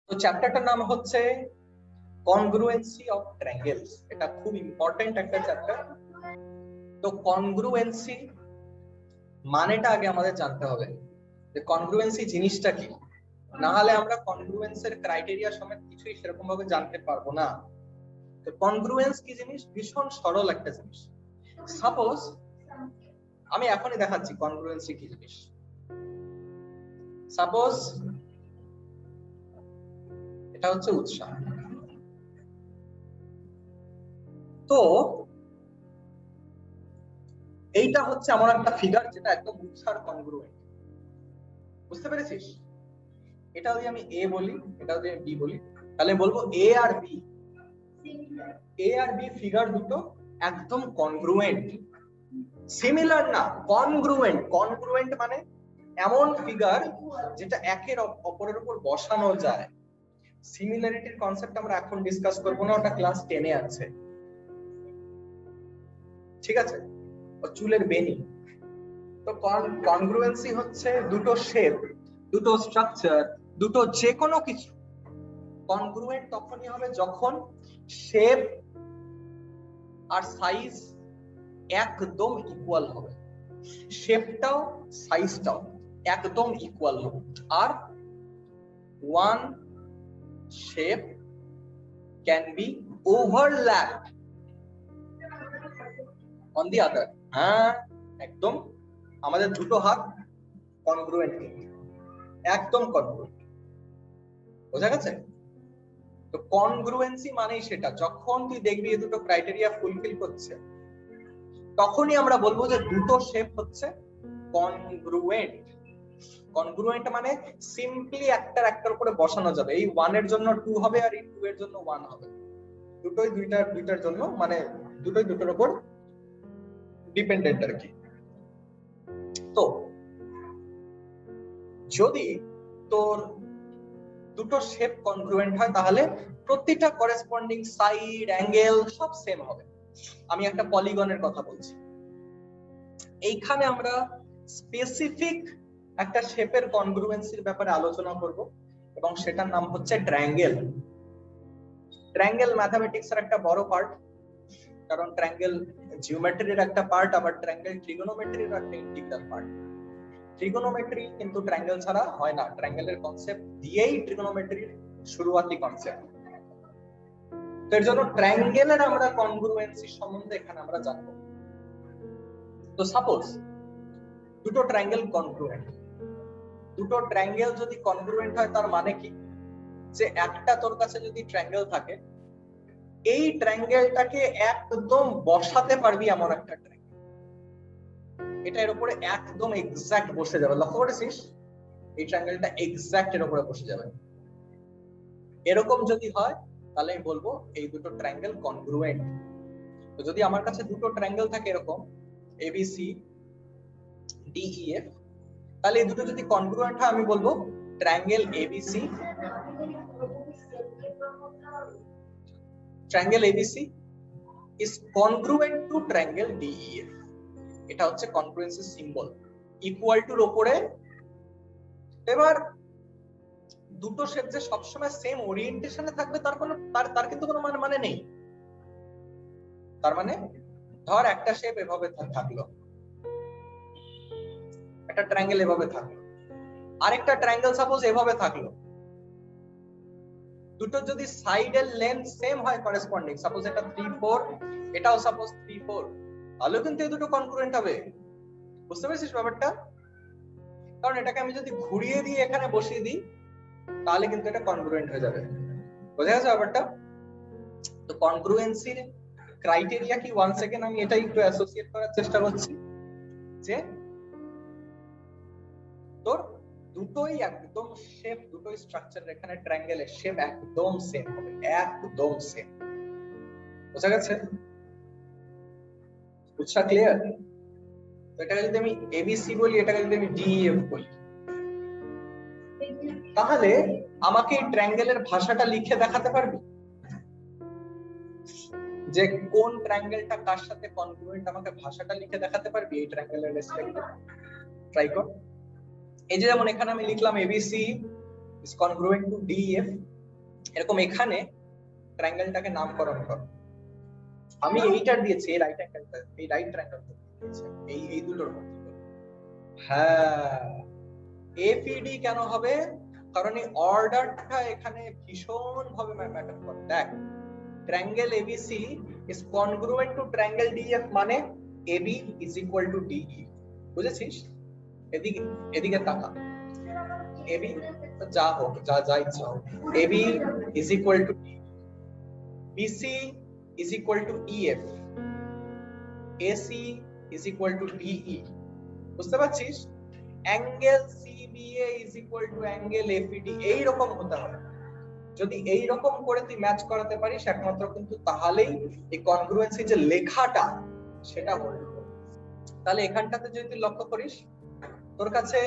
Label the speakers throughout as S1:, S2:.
S1: তো চ্যাপ্টারটার নাম হচ্ছে কনগ্রুয়েন্সি অফ ট্রায়াঙ্গেলস। এটা খুব ইম্পর্টেন্ট একটা চ্যাপ্টার। তো কনগ্রুয়েন্সি মানেটা আগে আমাদের জানতে হবে যে কনগ্রুয়েন্সি জিনিসটা কি, না হলে আমরা কনগ্রুয়েন্সের ক্রাইটেরিয়া সমেত কিছুই সেরকম ভাবে জানতে পারবো না। তো কনগ্রুয়েন্স কি জিনিস? ভীষণ সরল একটা জিনিস। সাপোজ আমি এখনই দেখাচ্ছি কনগ্রুয়েন্সি কি জিনিস। সাপোজ এটা হচ্ছে উৎসাহ। তো এইটা হচ্ছে আমার একটা ফিগার যেটা একদম উৎসার কনগ্রুয়েন্ট। বুঝতে পেরেছিস? এটা যদি আমি এ বলি, এটা যদি আমি বি বলি, তাহলে বলবো এ আর বি ফিগার দুটো একদম কনগ্রুয়েন্ট। সিমিলার না, কনগ্রুয়েন্ট। কনগ্রুয়েন্ট মানে এমন ফিগার যেটা একের অপরের উপর বসানো যায়। সিমিলারিটির কনসেপ্ট আমরা এখন ডিসকাস করব না, ওটা ক্লাস 10 এ আছে। ঠিক আছে? ও চুলের বেনি। তো কনগ্রুয়েন্সি হচ্ছে দুটো শেপ, দুটো স্ট্রাকচার, দুটো যে কোনো কিছু কনগ্রুয়েন্ট তখনই হবে যখন শেপ আর সাইজ একদম ইকুয়াল হবে। শেপটাও সাইজটাও একদম ইকুয়াল হবে। আর one shape can be overlapped on the other. হ্যাঁ, একদম আমাদের দুটো হাত কনগ্রুয়েন্ট, একদম কনগ্রুয়েন্ট। বোঝা গেছে? তো কনগ্রুয়েন্সি মানেই সেটা, যখন তুই দেখবি এই দুটো ক্রাইটেরিয়া ফুলফিল করছে তখনই আমরা বলবো যে দুটো শেপ হচ্ছে কনগ্রুয়েন্ট। কনগ্রুয়েন্ট মানে সিম্পলি একটার উপরে বসানো যাবে। এই 1 এর জন্য 2 হবে আর এই 2 এর জন্য 1 হবে। দুটোই দুইটার জন্য, মানে দুটোই দুটোর উপর ডিপেন্ডেন্ট আর কি। তো যদি তোর দুটো শেপ কনগ্রুয়েন্ট হয় তাহলে প্রতিটা করেসপন্ডিং সাইড, অ্যাঙ্গেল সব সেম হবে। আমি একটা পলিগনের কথা বলছি। এইখানে আমরা স্পেসিফিক একটা শেপের কনগ্রুয়েন্সির ব্যাপারে আলোচনা করব এবং সেটার নাম হচ্ছে ট্রায়াঙ্গেল। ট্রায়াঙ্গেল ম্যাথমেটিক্স এর একটা বড় পার্ট, কারণ ট্রায়াঙ্গেল জিওমেট্রির একটা পার্ট, আবার ট্রায়াঙ্গেল ট্রিগোনোমেট্রির একটা ইন্টিগ্রাল পার্ট। ট্রিগোনোমেট্রি কিন্তু ট্রায়াঙ্গেল ছাড়া হয় না। ট্রায়াঙ্গেলের কনসেপ্ট দিয়েই ট্রিগোনোমেট্রির শুরুয়াতি কনসেপ্ট। তো এর জন্য ট্রায়াঙ্গেলের আমরা কনগ্রুয়েন্সি সম্বন্ধে এখানে আমরা জানবো। তো সাপোজ দুটো ট্রায়াঙ্গেল কনগ্রুয়েন্ট। দুটো ট্রায়াঙ্গেল যদি কনগ্রুয়েন্ট হয় তার মানে কি? যে একটা তোর কাছে যদি ট্রায়াঙ্গেল থাকে, এই ট্রায়াঙ্গেলটাকে একদম বসাতে পারবি এমন একটা ট্রায়াঙ্গেল, এটা এর উপরে একদম এক্সাক্ট বসে যাবে। লক্ষ্য করেছিস? এই ট্রায়াঙ্গেলটা এক্সাক্ট এর উপরে বসে যাবে। এরকম যদি হয় তাহলে আমি বলবো এই দুটো ট্রায়াঙ্গেল কনগ্রুয়েন্ট। তো যদি আমার কাছে দুটো ট্রায়াঙ্গেল থাকে এরকম এবিসি ডিইএফ, তাহলে এই দুটো যদি কনগ্রুয়েন্ট হয় আমি বলবো triangle ABC is congruent to triangle DEF. এটা হচ্ছে কনগ্রুয়েন্সি সিম্বল, ইকুয়াল টুর উপরে। এবার দুটো শেপ যে সবসময় সেম ওরিয়েন্টেশনে থাকবে তার কিন্তু কোনো মানে নেই। তার মানে ধর একটা শেপ এভাবে থাকলো, একটা ট্রায়াঙ্গেল এভাবে থাকলো, আরেকটা ট্রায়াঙ্গেল সাপোজ এভাবে থাকলো। দুটো যদি সাইডের লেন্থ সেম হয় করেসপন্ডিং, সাপোজ এটা 3 4, এটাও সাপোজ 3 4, তাহলে কিন্তু এই দুটো কনগ্রুয়েন্ট হবে। বুঝতে পেরেছিস ব্যাপারটা? কারণ এটাকে আমি যদি ঘুরিয়ে দিয়ে এখানে বসিয়ে দিই তাহলে কিন্তু এটা কনগ্রুয়েন্ট হয়ে যাবে। বোঝা গেছে ব্যাপারটা? তো কনগ্রুয়েন্সির ক্রাইটেরিয়া কি? ওয়ান সেকেন্ড আমি এটা একটু অ্যাসোসিয়েট করার চেষ্টা করছি যে তোর দুটোই একদম শেপ, দুটোই স্ট্রাকচার, এখানে ট্রায়াঙ্গেলের শেপ একদম সেম হবে, একদম সেম। বোঝা গেছে? বুঝছা? ক্লিয়ার? তো এটাকে যদি আমি এবিসি বলি, এটাকে যদি আমি ডিইএফ বলি, তাহলে আমাকে এই ট্রায়াঙ্গেলের ভাষাটা লিখে দেখাতে পারবি যে কোন ট্রায়াঙ্গেলটা কার সাথে কনগ্রুয়েন্ট? আমাকে ভাষাটা লিখে দেখাতে পারবি এই ট্রায়াঙ্গেলের রেসপেক্টে? ট্রাই কর। এই যে যেমন এখানে আমি লিখলাম ABC is congruent to DEF, এরকম এখানে ট্রায়াঙ্গেলটাকে নামকরণ করো। আমি এইটার দিয়েছি, এই রাইট অ্যাঙ্গেলটা, এই রাইট ট্রায়াঙ্গেলটা দিয়েছি, এই দুটোর মধ্যে। হ্যাঁ, এপিডি কেন হবে? কারণ এই অর্ডারটা এখানে ভীষণ ভাবে ম্যাটার করে। দেখ, triangle ABC is congruent to triangle DF, মানে AB is equal to DE. বুঝেছিস? এদিকে এদিকে তাকা। এবি যা হোক, যা ইচ্ছা হোক, AB is equal to D, BC is equal to EF, AC is equal to DE. বুঝতে পারছিস? Angle CBA is equal to angle APD, এই রকম হতে হবে। যদি এই রকম করে তুই ম্যাচ করাতে পারিস একমাত্র, কিন্তু তাহলেই এই কনগ্রুয়েন্সি যে লেখাটা সেটা হোল্ড করবে। তাহলে এখানটাতে যদি তুই লক্ষ্য করিস, তোর কাছে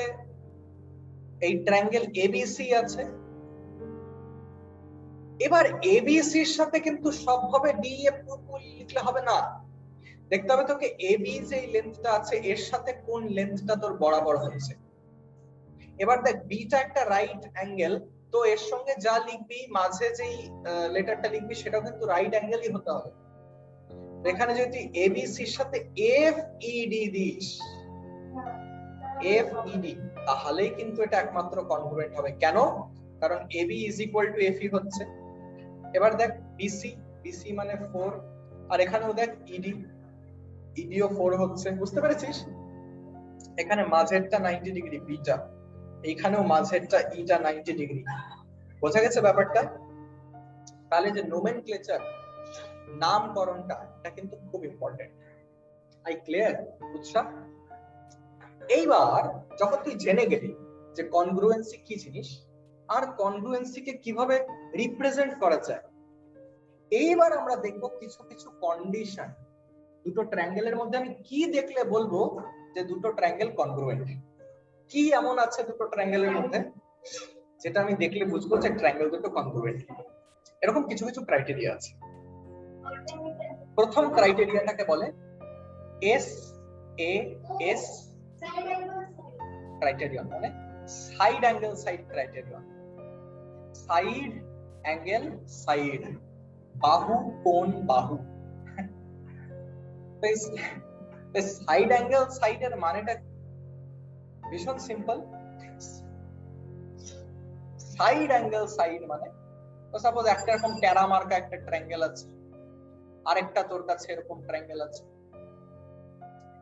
S1: এই ট্রায়াঙ্গেল এবিসি আছে। এবার এবিসির সাথে কিন্তু সবভাবে ডিএফ লিখলে হবে না, দেখতে হবে তোকে এবি যে লেন্থটা আছে এর সাথে কোন লেন্থটা তোর বরাবর হচ্ছে। এবার দেখ, বিটা একটা রাইট অ্যাঙ্গেল, তো এর সঙ্গে যা লিখবি, মাঝে যেই লেটারটা লিখবি সেটাও কিন্তু রাইট অ্যাঙ্গেলই হতে হবে। এখানে যদি এবিসির সাথে F ED this, F ED, তাহলেই কিন্তু এটা একমাত্র কনগ্রুয়েন্ট হবে। কেন? কারণ AB is equal to FE হচ্ছে। এবার দেখ বিসি, বিসি মানে 4, আর এখানেও দেখ ইডি, ইডিও 4 হচ্ছে। বুঝতে পেরেছিস? এখানে মাঝেরটা 90 ডিগ্রি বিটা, এইখানেও মাঝেরটা ইটা 90 ডিগ্রি। বোঝা গেছে ব্যাপারটা? তাহলে যে নোমেনক্লেচার, নামকরণটা, এটা কিন্তু খুব ইম্পর্টেন্ট। I clear? বুঝছা? এইবার যখন তুই জেনে গেলি যে কনগ্রুয়েন্সি কি জিনিস আর কনগ্রুয়েন্সিকে কিভাবে রিপ্রেজেন্ট করা যায়, এইবার আমরা দেখব কিছু কিছু কন্ডিশন। দুটো ট্রায়াঙ্গেলের মধ্যে আমি কি দেখলে বলবো যে দুটো ট্রায়াঙ্গেল কনগ্রুয়েন্ট? কি এমন আছে দুটো ট্রায়াঙ্গেলের মধ্যে যেটা আমি দেখলে বুঝবো যে ট্রায়াঙ্গেল দুটো কনগ্রুয়েন্ট? এরকম কিছু কিছু ক্রাইটেরিয়া আছে। প্রথম ক্রাইটেরিয়াটাকে বলে এস এ এস ক্রাইটেরিয়ন, মানে side angle side criterion. Side angle side, বাহু কোণ বাহু। সাইড অ্যাঙ্গেল সাইডের মানেটা ভীষণ সিম্পল। সাইড অ্যাঙ্গেল সাইড মানে, সাপোজ একটা এরকম ট্যারা মার্কা একটা ট্রায়াঙ্গেল আছে, আরেকটা তোর কাছে এরকম ট্রায়াঙ্গেল আছে।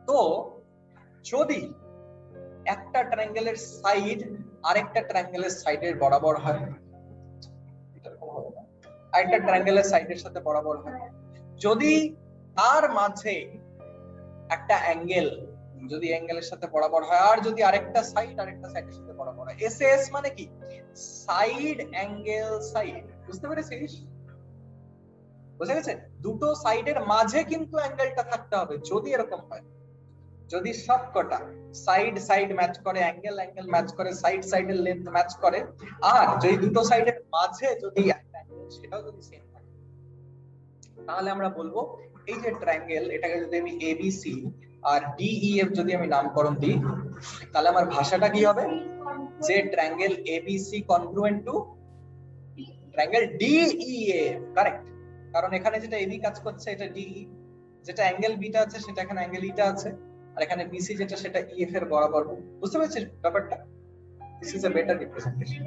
S1: তো যদি একটা ট্রায়াঙ্গেলের সাইড আরেকটা ট্রায়াঙ্গেলের সাইডের বরাবর হয়, আরেকটা ট্রায়াঙ্গেলের সাইডের সাথে বরাবর হয়, যদি তার মাঝে একটা অ্যাঙ্গেল, যদি অ্যাঙ্গেলের সাথে বরাবর হয়, আর যদি আরেকটা সাইড আরেকটা সাইডের সাথে বরাবর হয়, এসএস মানে কি? Side angle side. বুঝতে পেরেছিস? বুঝা গেছে? দুটো সাইডের মাঝে কিন্তু অ্যাঙ্গেলটা থাকতে হবে যদি এরকম হয়। যদি সবকটা সাইড সাইড ম্যাচ করে, অ্যাঙ্গেল অ্যাঙ্গেল ম্যাচ করে, সাইড সাইডের লেন্থ ম্যাচ করে, আর যদি দুটো সাইডের মাঝে যদি একটা অ্যাঙ্গেল সেটাও যদি সেম থাকে, তাহলে আমরা বলবো এই যে ট্রায়াঙ্গেল, এটাকে যদি আমি এবিসি আর ডিইএফ যদি আমি নামকরণ দিই, তাহলে আমার ভাষাটা কি হবে? যে triangle ABC congruent to triangle DEF. Correct? কারণ এখানে যেটা এবি কাজ করছে এটা ডিই, যেটা অ্যাঙ্গেল বিটা আছে সেটা এখানে অ্যাঙ্গেল ইটা আছে, আর এখানে বিসি যেটা সেটা ইএফ এর বরাবর। বুঝতে পেরেছিস ব্যাপারটা? This is a better representation.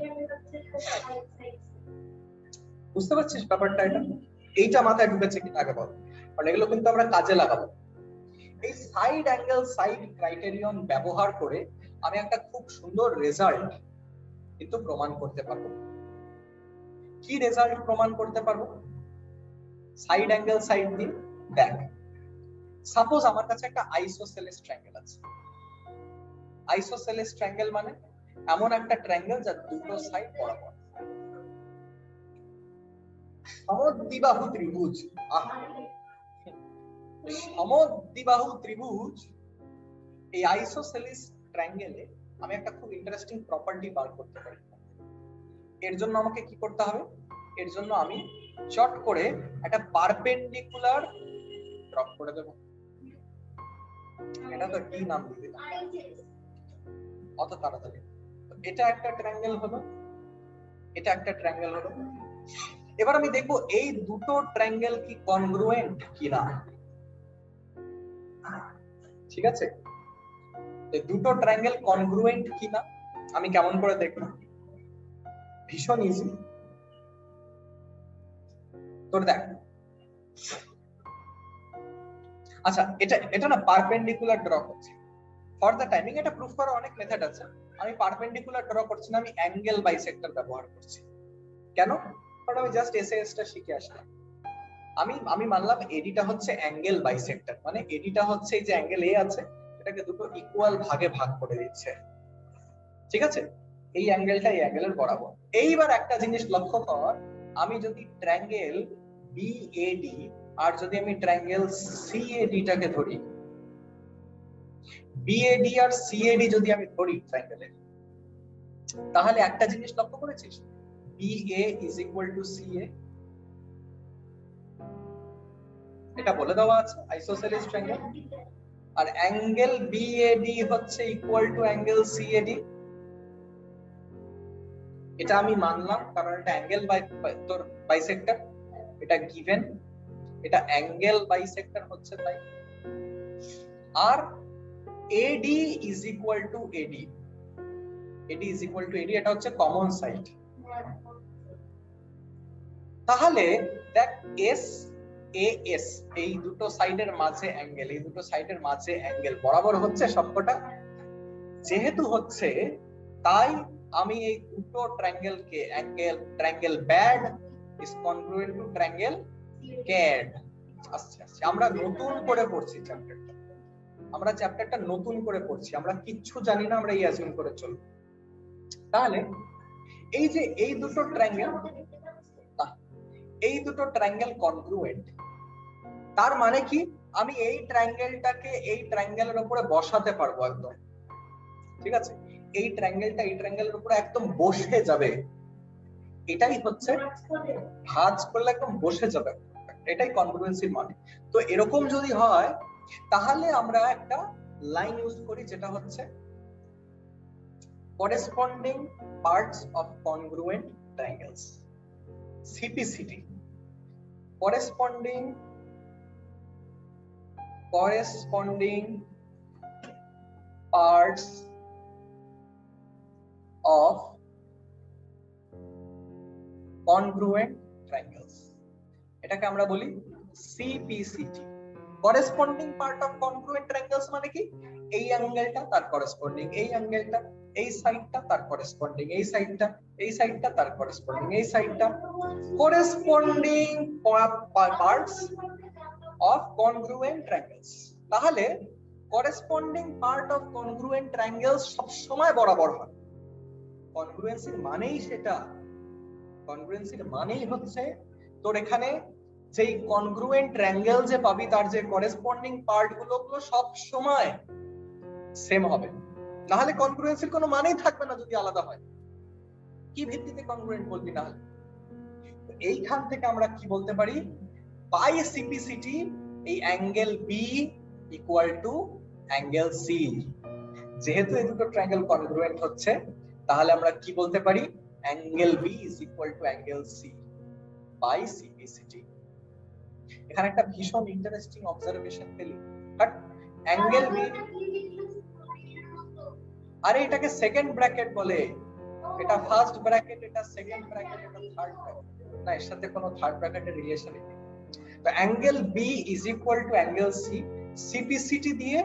S1: বুঝতে পারছিস ব্যাপারটা? এটা এইটা মাথায় ঢুকেছে কিনা আগে বল, কারণ এগুলো কিন্তু আমরা কাজে লাগাবো। এই সাইড অ্যাঙ্গেল সাইড ক্রাইটেরিয়ন ব্যবহার করে আমি একটা খুব সুন্দর রেজাল্ট কিন্তু প্রমাণ করতে পারবো। কি রেজাল্ট প্রমাণ করতে পারবো সাইড অ্যাঙ্গেল সাইড দিয়ে? দেখ, সাপোজ আমার কাছে একটা আইসোসেলেস ট্রায়াঙ্গেল আছে। আইসোসেলেস ট্রায়াঙ্গেল মানে এমন একটা ট্রায়াঙ্গেল যার দুটো সাইড বরাবর। সমদ্বিবাহু ত্রিভুজ, সমদ্বিবাহু ত্রিভুজ, এই আইসোসেলেস ট্রায়াঙ্গেলে আমি একটা খুব ইন্টারেস্টিং প্রপার্টি বার করতে পারি। এর জন্য আমাকে কি করতে হবে? এর জন্য আমি চট করে একটা পারপেন্ডিকুলার ড্রপ করে দেব। এটা তো কি নাম দিবে অত তাড়াতাড়ি? এটা একটা ট্রায়াঙ্গেল হলো, এটা একটা ট্রায়াঙ্গেল হলো, এবার আমি দেখবো এই দুটো ট্রায়াঙ্গেল কি কনগ্রুয়েন্ট কিনা। ঠিক আছে, এই দুটো ট্রায়াঙ্গেল কনগ্রুয়েন্ট কিনা আমি কেমন করে দেখবো? ভীষণ ইজি। তোর দেখ, আচ্ছা এটা না পারপেন্ডিকুলার ড্র করছি ফর দ্য টাইমিং। এটা প্রুফ করার অনেক মেথড আছে। আমি পারপেন্ডিকুলার ড্র করছি না, আমি অ্যাঙ্গেল বাইসেক্টর ব্যবহার করছি। কেন? কারণ আমি জাস্ট এসএসটা শিখে আসলাম। আমি মানলাম এডিটা হচ্ছে অ্যাঙ্গেল বাইসেক্টর, মানে এডিটা হচ্ছে এই যে অ্যাঙ্গেল এ আছে এটাকে দুটো ইকুয়াল ভাগে ভাগ করে দিচ্ছে। ঠিক আছে, এই অ্যাঙ্গেলটা এই অ্যাঙ্গেলের বরাবর। এইবার একটা জিনিস লক্ষ্য কর, আমি যদি ট্রায়াঙ্গেল বিএডি আর যদি আমি ট্রায়াঙ্গেল সিএডি টাকে ধরি, বিএডি আর সিএডি যদি আমি ধরি ট্রায়াঙ্গেলের, তাহলে একটা জিনিস লক্ষ্য করেছিস, BA is equal two CA. এটা বলে দেওয়া আছে আইসোসেলিস ট্রায়াঙ্গেল। আর অ্যাঙ্গেল বিএডি হচ্ছে ইকুয়াল টু অ্যাঙ্গেল সিএডি। এটা আমি মানলাম কারণ এটা অ্যাঙ্গেল তোর বাইসেক্টর, এটা গিভেন, এটা অ্যাঙ্গেল বাইসেক্টর হচ্ছে তাই। আর AD is equal to AD, AD is equal to AD, এটা হচ্ছে কমন সাইড। তাহলে দেখ এস এ এস এই দুটো সাইডের মাঝে অ্যাঙ্গেল, এই দুটো সাইডের মাঝে অ্যাঙ্গেল বরাবর হচ্ছে সবকটা। যেহেতু হচ্ছে তাই আমি এই দুটো ট্রায়াঙ্গেলকে triangle BAD is congruent to triangle CAD. আচ্ছা আমরা নতুন করে পড়ছি চ্যাপ্টারটা, আমরা চ্যাপ্টারটা নতুন করে পড়ছি, আমরা কিচ্ছু জানি না, আমরা এই অ্যাজিউম করে চলব। তাহলে এই যে এই দুটো ট্রায়াঙ্গেল কনগ্রুয়েন্ট, তার মানে কি আমি এই ট্রায়াঙ্গেলটাকে এই ট্রায়াঙ্গেলের উপরে বসাতে পারবো একদম। ঠিক আছে, এই ট্রায়াঙ্গেলটা এই ট্রায়াঙ্গেলের উপরে একদম বসে যাবে। এটাই হচ্ছে ভাঁজ করলে একদম বসে যাবে, এটাই কনগ্রুয়েন্সির মানে। তো এরকম যদি হয় তাহলে আমরা একটা লাইন ইউজ করি যেটা হচ্ছে corresponding parts of congruent triangles, CPCT, corresponding parts of congruent triangles, এটাকে আমরা বলি CPCT। corresponding part of congruent triangles মানে কি, এই অ্যাঙ্গেলটা তার করেসপন্ডিং এই অ্যাঙ্গেলটা, এই সাইডটা তার করেসপন্ডিং এই সাইডটা, এই সাইডটা তার করেসপন্ডিং এই সাইডটা, corresponding parts of congruent triangles। তাহলে corresponding part of congruent triangles সব সময় বরাবর হয়। কনগ্রুয়েন্সির মানেই সেটা, কনগ্রুয়েন্সির মানেই হচ্ছে তোর এখানে যেই কনগ্রুয়েন্ট ট্রায়াঙ্গেল যে পাবি তার যে করেসপন্ডিং পার্ট গুলো সব সময় সেম হবে, না হলে কনগ্রুয়েন্সির কোনো মানেই থাকবে না যদি আলাদা হয়। কি ভিত্তিতে কনগ্রুয়েন্ট বলবি না হলে? এইখান থেকে আমরা কি বলতে পারি, বাই সিপিসিটি এই angle B equal to angle C. যেহেতু এই দুটো ট্রায়াঙ্গেল কনগ্রুয়েন্ট হচ্ছে তাহলে আমরা কি বলতে পারি, angle B is equal to angle C by CPCT. এখানে একটা ভীষণ ইন্টারেস্টিং অবজারভেশন পেলি, বাট অ্যাঙ্গেল বি, আরে এটাকে সেকেন্ড ব্র্যাকেট বলে, এটা ফার্স্ট ব্র্যাকেট, এটা সেকেন্ড ব্র্যাকেট, এটা থার্ড ব্র্যাকেট না, এর সাথে কোনো থার্ড ব্র্যাকেটের রিলেশন নেই। তো angle B is equal to angle C, CPCT দিয়ে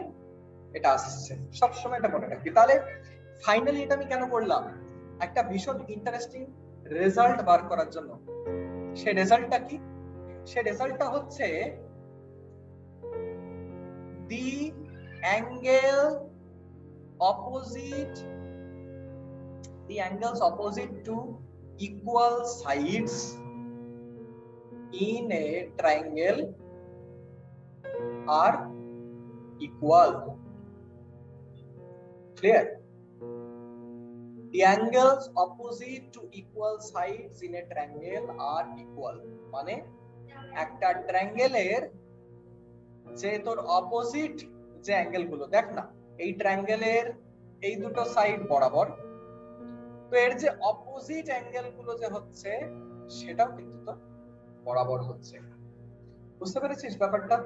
S1: এটা আসছে, সব সময় এটা মনে রাখবি। তাহলে ফাইনালি এটা আমি কেন করলাম, একটা ভীষণ ইন্টারেস্টিং রেজাল্ট বার করার জন্য। সেই রেজাল্টটা কি, সেই রেজাল্টটা হচ্ছে দি angle opposite, the angles opposite to equal sides in a triangle are equal. Clear? The angles opposite to equal sides in a triangle are equal. মানে একটা ট্রায়াঙ্গেলের যে তোর অপোজিট যে অ্যাঙ্গেল গুলো, দেখ না এই ট্রায়াঙ্গেলের এই দুটো সাইড বরাবর, তো এর যে অপোজিট অ্যাঙ্গেল গুলো যে হচ্ছে সেটাও কিন্তু তো বরাবর হচ্ছে। বুঝতে পেরেছিস ব্যাপারটা?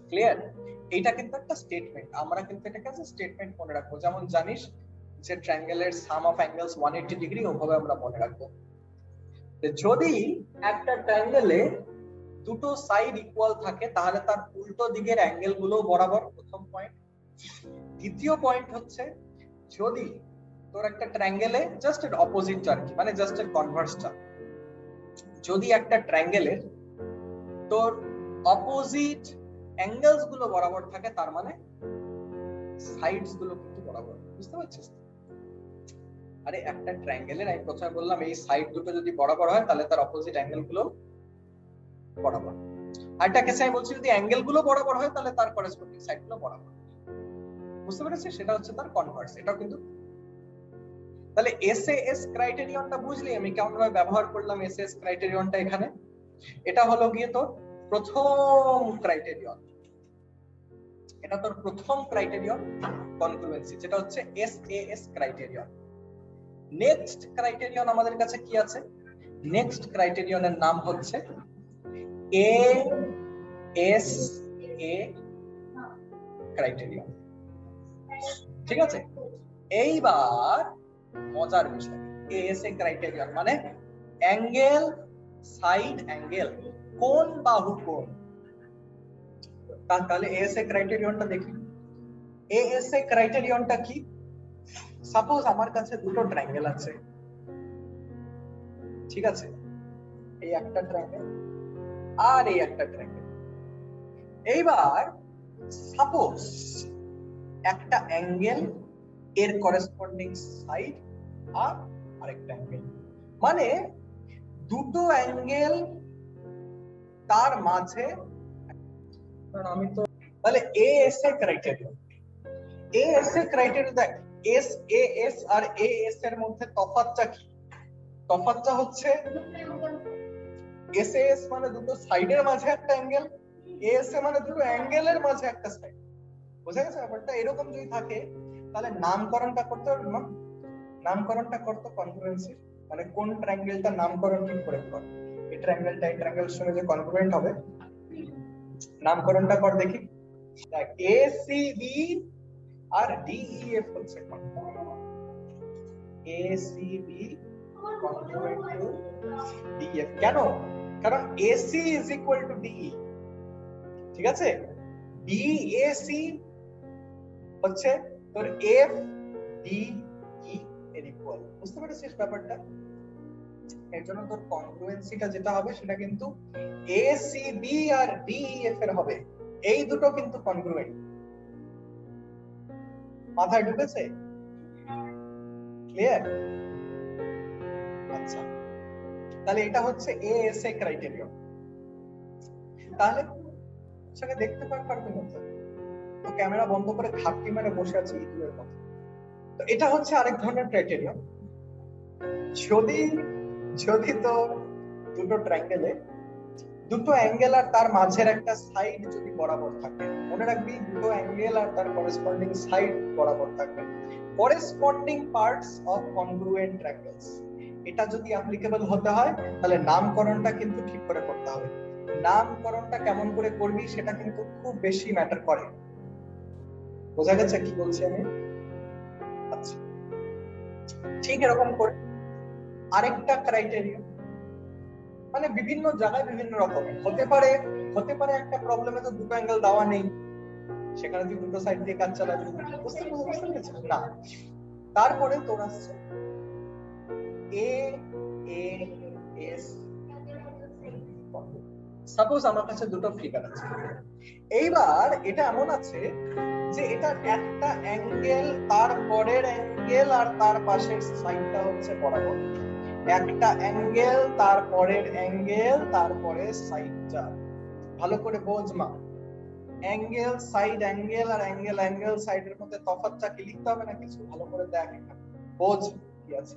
S1: ক্লিয়ার? এইটা কিন্তু একটা স্টেটমেন্ট, আমরা কিন্তু এটাকে অ্যাজ স্টেটমেন্ট মনে রাখবো। যেমন জানিস যে ট্রায়াঙ্গেলের সাম অফ অ্যাঙ্গেলস 180 ডিগ্রি, ওভাবে আমরা মনে রাখবো। যদি একটা ট্রায়াঙ্গেলে দুটো সাইড ইকুয়াল থাকে তাহলে তার উল্টো দিকের অ্যাঙ্গেল গুলো বরাবর, প্রথম পয়েন্ট। দ্বিতীয় পয়েন্ট হচ্ছে যদি তোর একটা ট্রায়াঙ্গেলে জাস্ট এর অপোজিট আর কি, মানে জাস্ট এর কনভার্সটা, যদি একটা ট্রায়াঙ্গেলের তোর অপোজিট অ্যাঙ্গেলস গুলো বরাবর থাকে, তার মানে সাইডস গুলো কিন্তু বরাবর। বুঝতে পারছিস? আরে একটা ট্রায়াঙ্গেলের আমি প্রথমে বললাম এই সাইড দুটো যদি বরাবর হয় তাহলে তার অপোজিট অ্যাঙ্গেল গুলো বরাবর। আর একটা কেসে আমি বলছি যদি অ্যাঙ্গেল গুলো বরাবর হয় তাহলে তার করেসপন্ডিং সাইড গুলো বরাবর। বুঝতে পেরেছিস? সেটা হচ্ছে তার কনভার্স। এটাও কিন্তু তাহলে এসএএস ক্রাইটেরিয়নটা বুঝলি আমি কেমন ভাবে ব্যবহার করলাম এসএএস ক্রাইটেরিয়নটা এখানে। এটা হলো গিয়ে তোর প্রথম ক্রাইটেরিয়ন, এটা তোর প্রথম ক্রাইটেরিয়ন কনগ্রুয়েন্সি, যেটা হচ্ছে এসএএস ক্রাইটেরিয়ন। নেক্সট ক্রাইটেরিয়ন আমাদের কাছে কি আছে? নেক্সট ক্রাইটেরিয়নের নাম হচ্ছে এএসএ ক্রাইটেরিয়ন। ঠিক আছে? এইবার মজার বিষয়, এএসএ ক্রাইটেরিয়ন মানে অ্যাঙ্গেল সাইড অ্যাঙ্গেল, কোণ বাহু কোণ। তাহলে এএসএ ক্রাইটেরিয়নটা দেখি। এএসএ ক্রাইটেরিয়নটা কি? সাপোজ আমার কাছে দুটো ট্রায়াঙ্গেল আছে, ঠিক আছে? এই একটা ট্রায়াঙ্গেল আর এই একটা ট্রায়াঙ্গেল। এইবার সাপোজ একটা অ্যাঙ্গেল এর করেসপন্ডিং সাইড আর আরেকটা অ্যাঙ্গেল, মানে দুটো অ্যাঙ্গেল তার মাঝে, আমি তো তাহলে এএসএ ক্রাইটেরিয়া, এএসএ ক্রাইটেরিয়া দেখ এস এএস আর এএস এর মধ্যে তফাৎটা কি? তফাৎটা হচ্ছে এসএএস মানে দুটো সাইডের মাঝে একটা অ্যাঙ্গেল, এএসএ মানে দুটো অ্যাঙ্গেলের মাঝে একটা সাইড। বুঝা গেছে ব্যাপারটা? এরকম যদি থাকে তাহলে নামকরণটা করতে হবে না, নামকরণটা করতে কনগ্রুয়েন্সি, মানে কোন ট্রায়াঙ্গেলটা নামকরণ ঠিক করে কর। এই ট্রায়াঙ্গেলটা এই ট্রায়াঙ্গেলের সঙ্গে যে কনগ্রুয়েন্ট হবে নামকরণটা কর দেখি। দেখ এসিবি আর ডিইএফ হচ্ছে এসিবি কনগ্রুয়েন্ট টু ডিইএফ। কেন? কারণ AC is equal to DE, ঠিক আছে? বিএসি হচ্ছে তোর এফ ডিই এর ইকুয়াল। বুঝতে পেরেছিস ব্যাপারটা? এর জন্য তোর কনগ্রুয়েন্সিটা যেটা হবে সেটা কিন্তু এসিবি আর ডিইএফ এর হবে। এই দুটো কিন্তু কনগ্রুয়েন্ট। মাথায় ঢুকেছে? ক্লিয়ার? আচ্ছা, তাহলে এটা হচ্ছে এএসএ ক্রাইটেরিয়া। তাহলে সেটাকে দেখতে পারবে না তো, ক্যামেরা বন্ধ করে ঘাপটি মেরে বসে আছে ইউটিউবের মতো। তো এটা হচ্ছে আরেক ধরনের ক্রাইটেরিয়া। যদি যদি তো দুটো ট্রায়াঙ্গেলে দুটো অ্যাঙ্গেল আর তার মাঝের একটা সাইড যদি বরাবর থাকে, মনে রাখবি দুটো অ্যাঙ্গেল আর তার করেসপন্ডিং সাইড বরাবর থাকবে, corresponding parts of congruent triangles. এটা যদি অ্যাপ্লিকেবল হতে হয় তাহলে নামকরণটা কিন্তু ঠিক করে করতে হবে। নামকরণটা কেমন করে করবি সেটা কিন্তু খুব বেশি ম্যাটার করে। বোঝা গেছে কি বলছি আমি? আচ্ছা, ঠিক এরকম করে আরেকটা ক্রাইটেরিয়া, মানে বিভিন্ন জায়গায় বিভিন্ন রকমের হতে পারে। হতে পারে একটা প্রবলেমে তো দুটো অ্যাঙ্গেল দেওয়া নেই, সেখানে তুই দুটো সাইড দিয়ে কাজ চালাবি। বুঝতে পেরেছিস না? তারপরে তোর আসছে এ এ এস। সাপোজ আমার কাছে দুটো ফিগার আছে। এইবার এটা এমন আছে যে এটা একটা অ্যাঙ্গেল, তার পরের অ্যাঙ্গেল আর তার পাশের সাইডটা হচ্ছে বরাবর। একটা অ্যাঙ্গেল, তার পরের অ্যাঙ্গেল, তারপরে সাইডটা। ভালো করে বোঝ মা, অ্যাঙ্গেল সাইড অ্যাঙ্গেল আর অ্যাঙ্গেল অ্যাঙ্গেল সাইডের মধ্যে তফাৎটা কি লিখতে হবে না কিছু? ভালো করে দেখ, বোঝ কি আছে,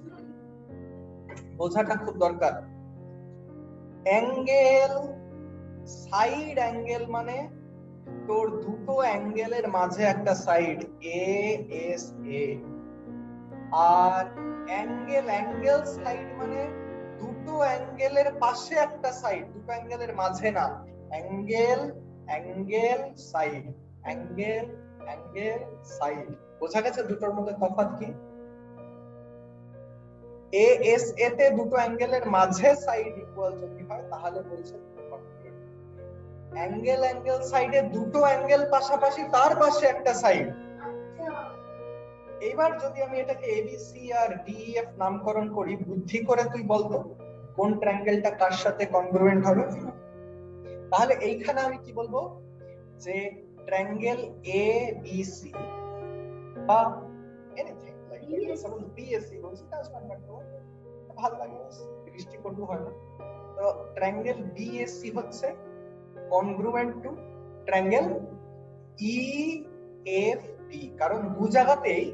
S1: বোঝাটা খুব দরকার। অ্যাঙ্গেল সাইড অ্যাঙ্গেল মানে তোর দুটো অ্যাঙ্গেলের মাঝে একটা সাইড এ এস এ, আর অ্যাঙ্গেল অ্যাঙ্গেল সাইড মানে দুটো দুটো অ্যাঙ্গেলের পাশে একটা সাইড, দুটো অ্যাঙ্গেলের মাঝে না, angle angle side, angle angle side. বোঝা গেছে দুটোর মধ্যে তফাৎ কি? এএসএ তে দুটো অ্যাঙ্গেলের মাঝে সাইড ইকুয়াল যদি হয় তাহলে বলছে অ্যাঙ্গেল অ্যাঙ্গেল সাইডে দুটো অ্যাঙ্গেল পাশাপাশি, তার পাশে একটা সাইড। এবার যদি আমি এটাকে এবিসি আর ডিএফ নামকরণ করি, বুদ্ধি করে তুই বলতো কোন ট্রায়াঙ্গেলটা কার সাথে কনগ্রুয়েন্ট হবে? তাহলে এইখানে আমি কি বলবো যে ট্রায়াঙ্গেল এ বি সি বা এনিথিং লাইক সাপোজ বিএসসি বলছি, ডাজ নট ম্যাটার, ভালো লাগে, দৃষ্টিকটু হয় না। তো ট্রায়াঙ্গেল বিএসসি হচ্ছে কনগ্রুয়েন্ট টু ট্রায়াঙ্গেল ইএফডি, কারণ দু জায়গাতেই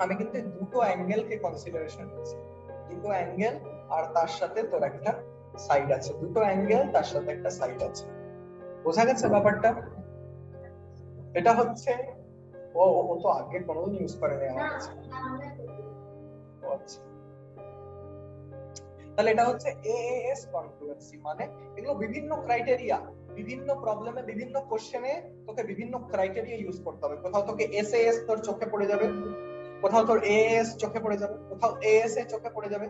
S1: আমি কিন্তু দুটো অ্যাঙ্গেলকে কনসিডারেশন নিচ্ছি, দুটো অ্যাঙ্গেল আর তার সাথে তোর একটা সাইড আছে, দুটো অ্যাঙ্গেল তার সাথে একটা সাইড আছে। বোঝা গেছে ব্যাপারটা? এটা হচ্ছে ও তো আগে কোনোদিন ইউজ করেনি আমার কাছে। আচ্ছা, তাহলে এটা হচ্ছে এএএস কনগ্রুয়েন্সি, মানে এগুলো বিভিন্ন ক্রাইটেরিয়া, বিভিন্ন প্রবলেমে, বিভিন্ন কোশ্চেনে তোকে বিভিন্ন ক্রাইটেরিয়া ইউজ করতে হবে। কোথাও তোকে এসএএস তোর চোখে পড়ে যাবে, কোথাও তোর এএস চোখে পড়ে যাবে, কোথাও এএস এ চোখে পড়ে যাবে,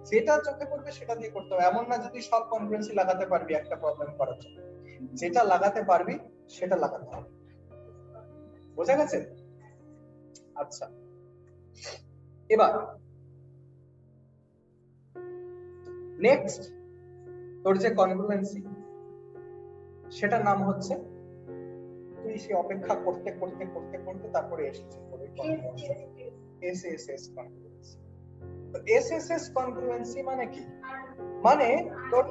S1: যেটা চোখে পড়বে সেটা দিয়ে করতে হবে। এমন না যদি সব কনগ্রুয়েন্সি লাগাতে পারবি একটা প্রবলেম করার জন্য, যেটা লাগাতে পারবি সেটা লাগাতে হবে। বোঝা গেছে? আচ্ছা, এবার নেক্সট তোর যে কনগ্রুয়েন্সি সেটার নাম হচ্ছে, তুই সে অপেক্ষা করতে করতে করতে করতে তারপরে এসেছে তোর এসএসএস কনগ্রুয়েন্সি। তো এসএসএস কনগ্রুয়েন্সি মানে কি? মানে তোর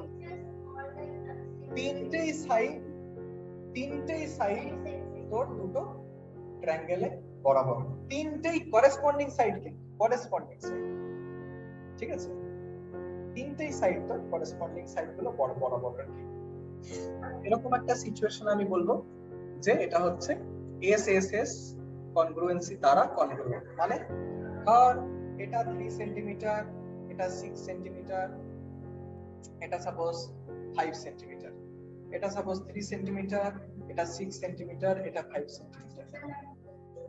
S1: তিনটেই সাইড তোর দুটো ট্রায়াঙ্গেলে বরাবর, তিনটেই করেসপন্ডিং সাইড কে করেসপন্ডিং সাইড, ঠিক আছে? তিনটেই সাইড তোর করেসপন্ডিং সাইড গুলো বরাবর রাখে। এরকম একটা সিচুয়েশন আমি বলবো যে এটা হচ্ছে এসএসএস কনগ্রুয়েন্সি দ্বারা কনগ্রুয়েন্ট। মানে ধর এটা 3 সেন্টিমিটার, এটা 6 সেন্টিমিটার, এটা সাপোজ 5 সেন্টিমিটার, এটা সাপোজ 3 সেন্টিমিটার, এটা 6 সেন্টিমিটার, এটা 5 সেন্টিমিটার।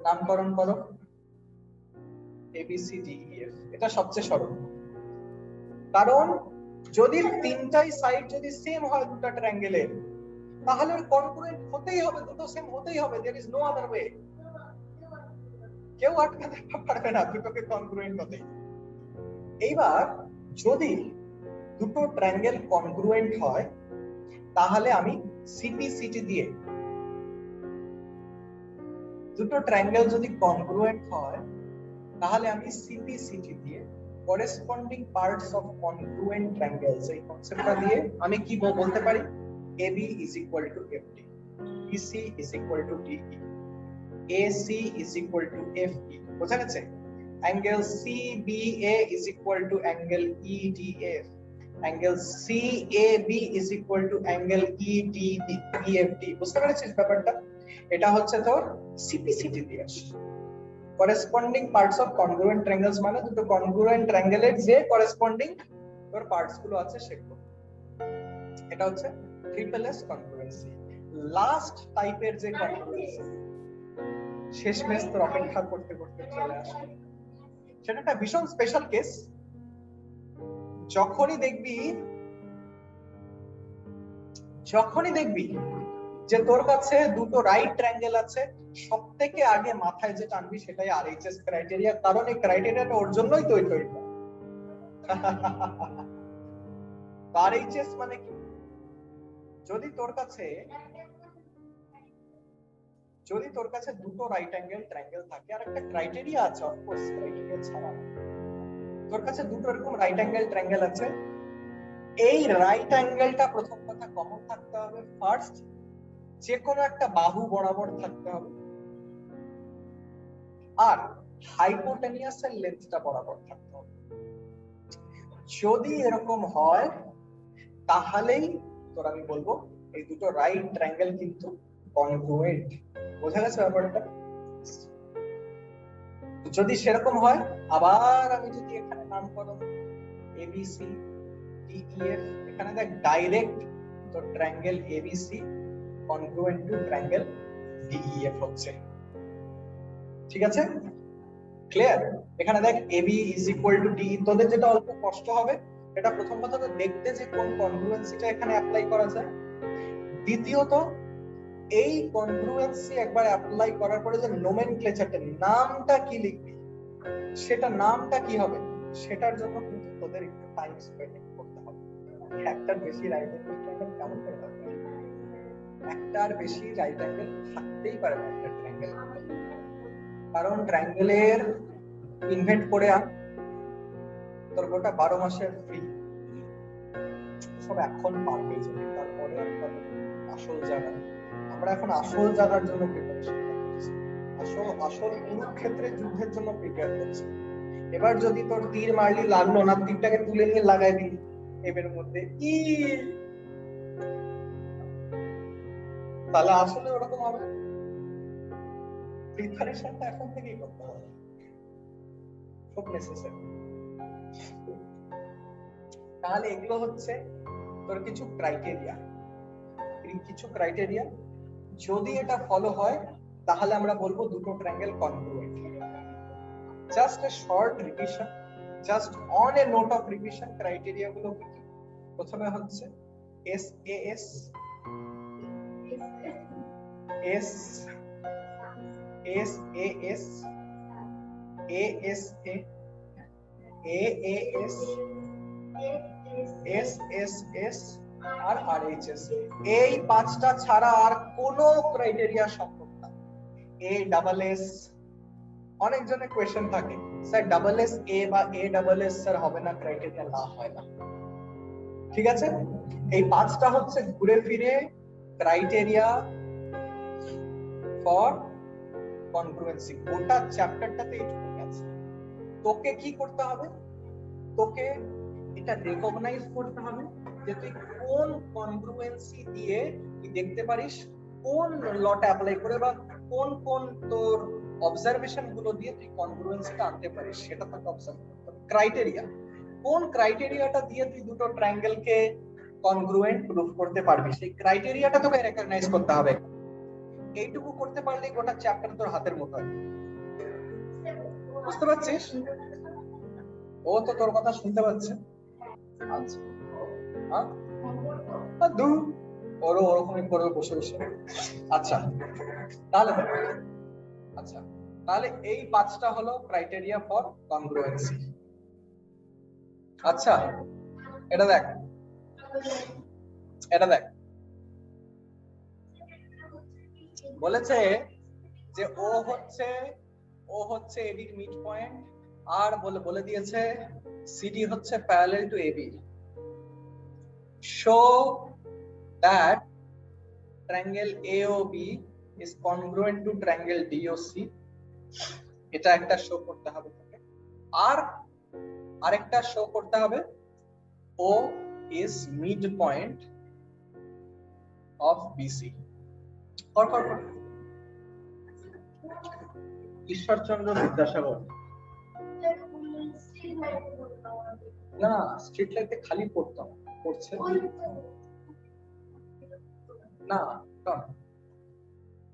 S1: নামকরণ করো ABCDEF, এটা সবচেয়ে সরল, কারণ যদি তিনটাই সাইড যদি সেম হয় দুটো ট্রায়াঙ্গেলের, তাহলে কনগ্রুয়েন্ট হতেই হবে, দুটো সেম হতেই হবে, there is no other way. কেউ আটকাতে পারবে না দুটোকে কনগ্রুয়েন্ট হতে। এইবার যদি দুটো ট্রায়াঙ্গেল কনগ্রুয়েন্ট হয় তাহলে আমি সিপিসিটি দিয়ে, দুটো ট্রায়াঙ্গেল যদি কনগ্রুয়েন্ট হয় তাহলে আমি সিপিসিটি দিয়ে corresponding parts of congruent triangles, এই কনসেপ্টটা দিয়ে আমি কি বলতে পারি? AB is equal to FD, BC is equal to DE, AC is equal to FE। বোঝা গেছে? Angle CBA is equal to angle EDF, angle CAB is equal to angle EFD। বুঝতে পেরেছিস ব্যাপারটা? এটা হচ্ছে তোর সিপিসিটি দিয়ে corresponding parts of congruent triangles, মানে দুটো কনগ্রুয়েন্ট ট্রায়াঙ্গেলের যে করেসপন্ডিং তোর পার্টস গুলো আছে সেগুলো। এটা হচ্ছে ট্রিপল এস কনগ্রুয়েন্সি। লাস্ট টাইপের যে কনগ্রুয়েন্সি, শেষমেশ তোর অপেক্ষা করতে করতে চলে আসে, সেটা একটা ভীষণ স্পেশাল কেস। যখনই দেখবি যে তোর কাছে দুটো রাইট ট্রায়াঙ্গেল আছে, সবথেকে আগে মাথায় যে টানবি সেটাই আরএইচএস ক্রাইটেরিয়া, কারণ এই ক্রাইটেরিয়াটা ওর জন্যই তৈরি। আরএইচএস মানে কি? যদি তোর কাছে দুটো রাইট অ্যাঙ্গেল ট্রায়াঙ্গেল থাকে, আর একটা ক্রাইটেরিয়া আছে, অফকোর্স ক্রাইটেরিয়া ছাড়া তোর কাছে দুটো এরকম রাইট অ্যাঙ্গেল ট্রায়াঙ্গেল আছে, এই রাইট অ্যাঙ্গেলটা প্রথম কথা কমন থাকতে হবে, ফার্স্ট যে কোনো একটা বাহু বরাবর থাকতে হবে, আর হাইপোটেনিয়াস এর লেন্থটা বরাবর থাকতে হবে। যদি এরকম হয় তাহলেই তোর আমি বলবো এই দুটো রাইট ট্রায়াঙ্গেল কিন্তু কনগ্রুয়েন্ট। বোঝা গেছে ব্যাপারটা? যদি সেরকম হয়, আবার আমি যদি এখানে নামকরণ এবিসি ডিইএফ, এখানে দেখ ডাইরেক্ট তো triangle ABC congruent to triangle DEF হচ্ছে, ঠিক আছে ক্লিয়ার। এখানে দেখ AB is equal to D, তোদের যেটা অল্প কষ্ট হবে এটা প্রথম কথা তো দেখতে যে কোন কনগ্রুয়েন্সিটা এখানে অ্যাপ্লাই করা যায়, দ্বিতীয়ত এই কনগ্রুয়েন্সি একবার অ্যাপ্লাই করার পরে যে নোমেনক্লেচারটা নামটা কি লিখবি, সেটা নামটা কি হবে সেটার জন্য কিন্তু তোদের একটু টাইম স্পেন্ড করতে হবে। একটার বেশি রাইট অ্যাঙ্গেল ট্রায়াঙ্গেল কেমন করে হবে, একটার বেশি রাইট অ্যাঙ্গেল থাকতেই পারে না একটা ট্রায়াঙ্গেল, কারণ ট্রায়াঙ্গেলের ইনভেন্ট করে আন তোর গোটা 12 মাসের ফি সব এখন পার হয়ে যাবে, তারপরে একটা আসল জায়গা, আমরা এখন আসল জায়গার জন্য প্রিপারেশন করছি, আসল কুরুক্ষেত্রের যুদ্ধের জন্য প্রিপেয়ার করছি। এবার যদি তোর তীর মারলি লাগলো না, তীরটাকে তুলে নিয়ে লাগাই দিলি এর মধ্যে তাহলে আসলে ওরকম হবে। প্রিপারেশনটা এখন থেকেই করতে হবে, খুব নেসেসারি। তাহলে এগুলো হচ্ছে তোর কিছু ক্রাইটেরিয়া, যদি এটা ফলো হয় তাহলে আমরা বলবো দুটো triangle congruent. Just a short revision, just on a note of revision, criteria গুলো কি? প্রথমে হচ্ছে এসএএস, এসএএস, এএসএ, এএএস, এসএসএস আর আরএইচএস, এই পাঁচটা ছাড়া আর কোনো ক্রাইটেরিয়া সম্ভব না। এ ডাবল এস, অনেকজনের কোয়েশ্চেন থাকে স্যার ডাবল এস এ বা এ ডাবল এস স্যার হবে না, ক্রাইটেরিয়া না হয় না, ঠিক আছে। এই পাঁচটা হচ্ছে ঘুরে ফিরে ক্রাইটেরিয়া ফর কনগ্রুয়েন্সি। গোটা চ্যাপ্টারটাতে এইটুকু আছে। তোকে কি করতে হবে, তোকে এটা রেকগনাইজ করতে হবে যে তুই কোন কনগ্রুয়েন্সি দিয়ে তুই দেখতে পারিস কোন লটা অ্যাপ্লাই করে বা কোন কোন তোর অবজারভেশন গুলো দিয়ে তুই কনগ্রুয়েন্সিটা আনতে পারিস, সেটা তোকে অবজার্ভ করতে হবে। ক্রাইটেরিয়া, কোন ক্রাইটেরিয়াটা দিয়ে তুই দুটো ট্রায়াঙ্গেলকে কনগ্রুয়েন্ট প্রুফ করতে পারবি, সেই ক্রাইটেরিয়াটা তোকে রেকগনাইজ করতে হবে। এইটুকু করতে পারলেই গোটা চ্যাপ্টার তোর হাতের মুঠোয়। বুঝতে পারছিস? ও তো তোর কথা শুনতে পাচ্ছে। আচ্ছা হ্যাঁ ওরও ওরকমই করবে বসে বসে। আচ্ছা তাহলে এই পাঁচটা হলো ক্রাইটেরিয়া ফর কনগ্রুয়েন্সি। আচ্ছা এটা দেখ বলেছে যে ও হচ্ছে এবির মিড পয়েন্ট, আর বলে দিয়েছে সিডি হচ্ছে parallel to AB. show that triangle AOB is congruent to triangle DOC, এটা একটা শো করতে হবে তোকে। আর আরেকটা শো করতে হবে O is midpoint of BC। Ishwarchandra Vidyasagar না, স্ট্রিট লাইটে খালি পড়তাম, পড়ছে না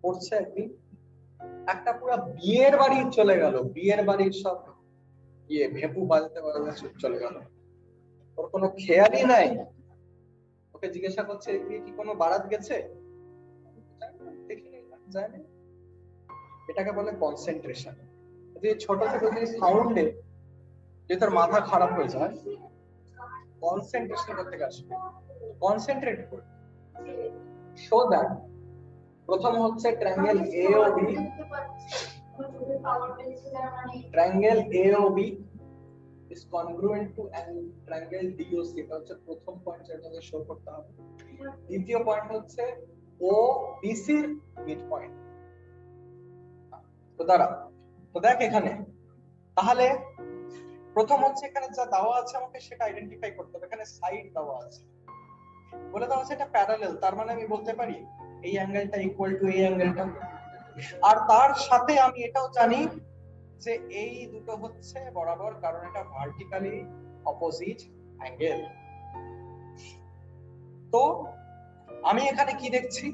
S1: পড়ছে একদিন একটা পুরো বিয়ের বাড়ি চলে গেল, বিয়ের বাড়ির সব ভেপু বাজাতে চলে গেল, ওর কোনো খেয়ালই নাই। ওকে জিজ্ঞাসা করছে কি কোনো বারাত গেছে, দেখিনি জানি। এটাকে বলে কনসেন্ট্রেশন। যদি ছোট ছোট যদি সাউন্ডে যদি তোর মাথা খারাপ হয়ে যায়, কনসেন্ট্রেশন করতে আসবে, কনসেন্ট্রেট করবে। শো দ্যাট প্রথম হচ্ছে triangle AOB, triangle AOB is congruent to triangle DOC, এটা হচ্ছে প্রথম পয়েন্ট যেটা শো করতে হবে। দ্বিতীয় পয়েন্ট হচ্ছে OBC এর মিড পয়েন্ট। তো দেখ এখানে তাহলে প্রথম হচ্ছে এখানে যা দেওয়া আছে আমাকে সেটা আইডেন্টিফাই করতে হবে। এখানে সাইড দেওয়া আছে, বলে দেওয়া আছে এটা প্যারালাল, তার মানে আমি বলতে পারি এই অ্যাঙ্গেলটা ইকুয়াল টু এই অ্যাঙ্গেলটা। আর তার সাথে আমি এটাও জানি যে এই দুটো হচ্ছে বরাবর, কারণ এটা ভার্টিক্যালি অপোজিট অ্যাঙ্গেল। তো আমি এখানে কি দেখছি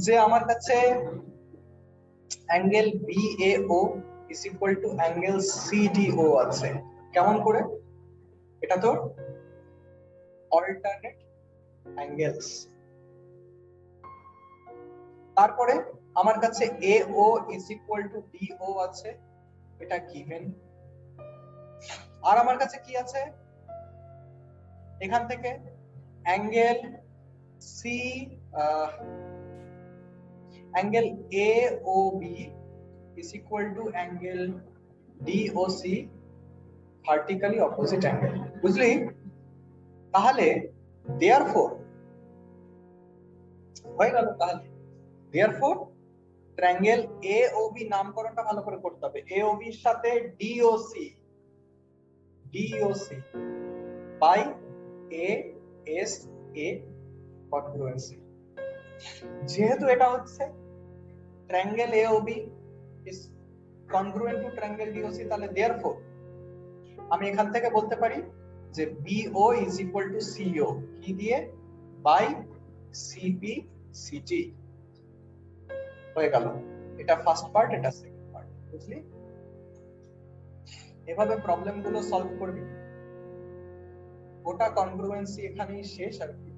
S1: যে আমার কাছে angle BAO is equal to angle CDO আছে। কেমন করে? এটা তো অল্টারনেট অ্যাঙ্গেলস। তারপরে আমার কাছে AO is equal to DO আছে, এটা গিভেন। আর আমার কাছে কি আছে এখান থেকে angle C angle AOB is equal to angle DOC vertically opposite angle. বুঝলি? তাহলে therefore হয়ে গেল। তাহলে therefore ট্রায়াঙ্গেল AOB নামকরণটা ভালো করে করতে হবে। AOB এর সাথে DOC বাই ASA কনগ্রুয়েন্সি। যেহেতু এটা হচ্ছে triangle AOB is congruent to triangle DOC, তাহলে therefore আমি এখান থেকে বলতে পারি যে BO is equal to CO কি দিয়ে বাই CP CT। হয়ে গেল। এটা ফার্স্ট পার্ট, এটা সেকেন্ড পার্ট। বুঝলি? এভাবে প্রবলেম গুলো সলভ করবি। গোটা কনগ্রুয়েন্সি এখানেই শেষ আর কি।